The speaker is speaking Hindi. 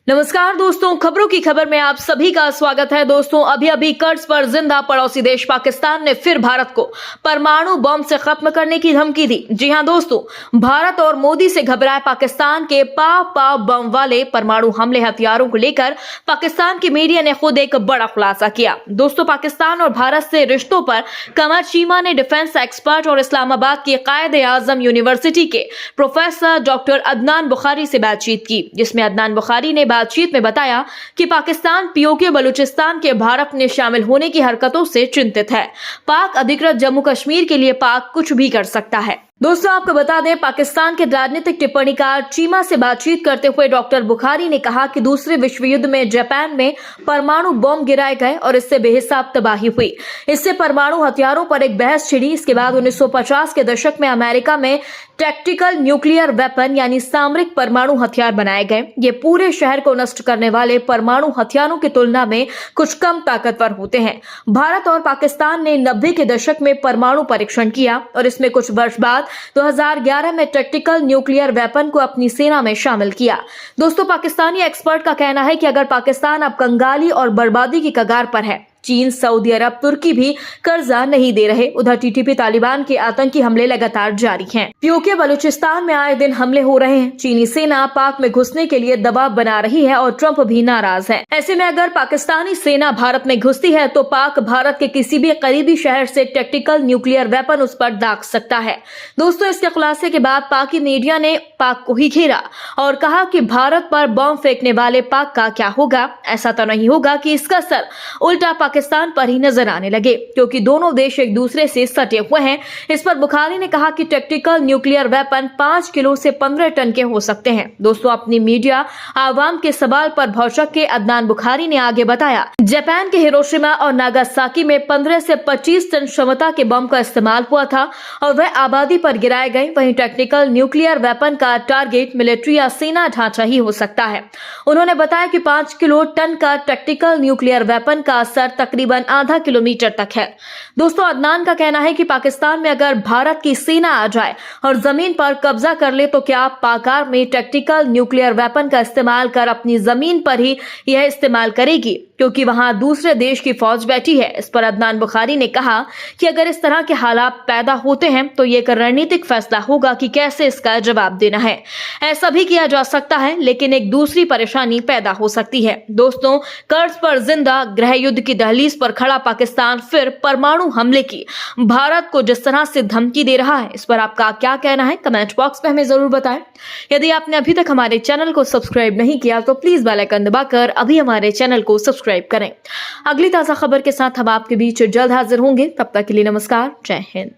नमस्कार दोस्तों, खबरों की खबर में आप सभी का स्वागत है। दोस्तों, अभी कर्ज पर जिंदा पड़ोसी देश पाकिस्तान ने फिर भारत को परमाणु बम से खत्म करने की धमकी दी। जी हां दोस्तों, भारत और मोदी से घबराए पाकिस्तान के पाव बम वाले परमाणु हमले हथियारों को लेकर पाकिस्तान की मीडिया ने खुद एक बड़ा खुलासा किया। दोस्तों, पाकिस्तान और भारत से रिश्तों पर कमर चीमा ने डिफेंस एक्सपर्ट और इस्लामाबाद की कायद-ए-आजम यूनिवर्सिटी के प्रोफेसर डॉक्टर अदनान बुखारी से बातचीत की, जिसमें अदनान बुखारी ने बातचीत में बताया कि पाकिस्तान पीओके बलूचिस्तान के भारत में शामिल होने की हरकतों से चिंतित है। पाक अधिकृत जम्मू कश्मीर के लिए पाक कुछ भी कर सकता है। दोस्तों, आपको बता दें, पाकिस्तान के राजनीतिक टिप्पणीकार चीमा से बातचीत करते हुए डॉक्टर बुखारी ने कहा कि दूसरे विश्व युद्ध में जापान में परमाणु बम गिराए गए और इससे बेहिसाब तबाही हुई। इससे परमाणु हथियारों पर एक बहस छिड़ी। इसके बाद 1950 के दशक में अमेरिका में टैक्टिकल न्यूक्लियर वेपन यानी सामरिक परमाणु हथियार बनाए गए। ये पूरे शहर को नष्ट करने वाले परमाणु हथियारों की तुलना में कुछ कम ताकतवर होते हैं। भारत और पाकिस्तान ने 90 के दशक में परमाणु परीक्षण किया और इसमें कुछ वर्ष बाद 2011 में टैक्टिकल न्यूक्लियर वेपन को अपनी सेना में शामिल किया। दोस्तों, पाकिस्तानी एक्सपर्ट का कहना है कि अगर पाकिस्तान अब कंगाली और बर्बादी की कगार पर है, चीन, सऊदी अरब, तुर्की भी कर्जा नहीं दे रहे। उधर टीटीपी तालिबान के आतंकी हमले लगातार जारी हैं। पीओके बलूचिस्तान में आए दिन हमले हो रहे हैं। चीनी सेना पाक में घुसने के लिए दबाव बना रही है और ट्रंप भी नाराज है। ऐसे में अगर पाकिस्तानी सेना भारत में घुसती है तो पाक भारत के किसी भी करीबी शहर से टैक्टिकल न्यूक्लियर वेपन उस पर दाग सकता है। दोस्तों, इसके खुलासे के बाद पाकी मीडिया ने पाक को ही घेरा और कहा कि भारत पर बम फेंकने वाले पाक का क्या होगा। ऐसा तो नहीं होगा कि इसका असर उल्टा पाकिस्तान पर ही नजर आने लगे, क्योंकि दोनों देश एक दूसरे से सटे हुए हैं। इस पर बुखारी ने कहा कि टैक्टिकल न्यूक्लियर वेपन 5 किलो से 15 टन के हो सकते हैं। दोस्तों, अपनी मीडिया आवाम के सवाल पर भौचक के अदनान बुखारी ने आगे बताया, जापान के हिरोशिमा और नागासाकी में 15 से 25 टन क्षमता के बम का इस्तेमाल हुआ था और वह आबादी पर गिराए गए। वहीं टैक्टिकल न्यूक्लियर वेपन का टारगेट मिलिट्री या सेना ढांचा ही हो सकता है। उन्होंने बताया कि 5 किलो टन का टैक्टिकल न्यूक्लियर वेपन का असर तकरीबन आधा किलोमीटर तक है। दोस्तों, अदनान का कहना है कि पाकिस्तान में अगर भारत की सेना आ जाए और जमीन पर कब्जा कर ले तो क्या पाक में टैक्टिकल न्यूक्लियर वेपन का इस्तेमाल कर अपनी जमीन पर ही यह इस्तेमाल करेगी, क्योंकि वहां दूसरे देश की फौज बैठी है। इस पर अदनान बुखारी ने कहा कि अगर इस तरह के हालात पैदा होते हैं तो ये एक रणनीतिक फैसला होगा कि कैसे इसका जवाब देना है। ऐसा भी किया जा सकता है, लेकिन एक दूसरी परेशानी पैदा हो सकती है। दोस्तों, कर्ज पर जिंदा गृह युद्ध की दहलीज पर खड़ा पाकिस्तान फिर परमाणु हमले की भारत को जिस तरह से धमकी दे रहा है, इस पर आपका क्या कहना है? कमेंट बॉक्स में हमें जरूर बताएं। यदि आपने अभी तक हमारे चैनल को सब्सक्राइब नहीं किया तो प्लीज बेल आइकन दबाकर अभी हमारे चैनल को सब्सक्राइब करें। अगली ताजा खबर के साथ हम आपके बीच जल्द हाजिर होंगे। तब तक के लिए नमस्कार, जय हिंद।